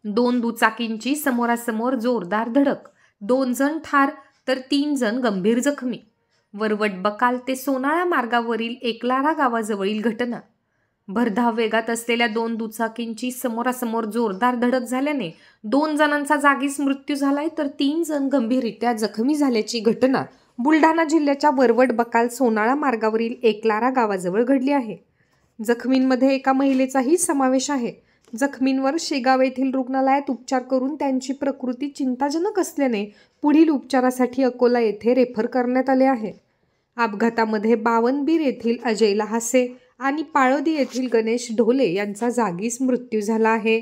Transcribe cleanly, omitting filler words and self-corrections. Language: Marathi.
दोन दुचाकींची समोरासमोर जोरदार धडक, 2 जण ठार तर 3 जण गंभीर जखमी. वरवट बकाल ते सोनाळा मार्गावरील एकलारा गावाजवळील घटना. भरधाव वेगात असलेल्या 2 दुचाकींची समोरासमोर जोरदार धडक झाल्याने 2 जणांचा जागीच मृत्यू झालाय तर 3 जण गंभीररित्या जखमी झाल्याची घटना बुलढाणा जिल्ह्याच्या वरवट बकाल सोनाळा मार्गावरील एकलारा गावाजवळ घडली आहे. जखमींमध्ये एका महिलेचाही समावेश आहे. जखमींवर शेगाव येथील रुग्णालयात उपचार करून त्यांची प्रकृती चिंताजनक असल्याने पुढील उपचारासाठी अकोला येथे रेफर करण्यात आले आहे. अपघातामध्ये बावनबीर येथील अजय लहासे आणि पाळोदी येथील गणेश ढोले यांचा जागीच मृत्यू झाला आहे.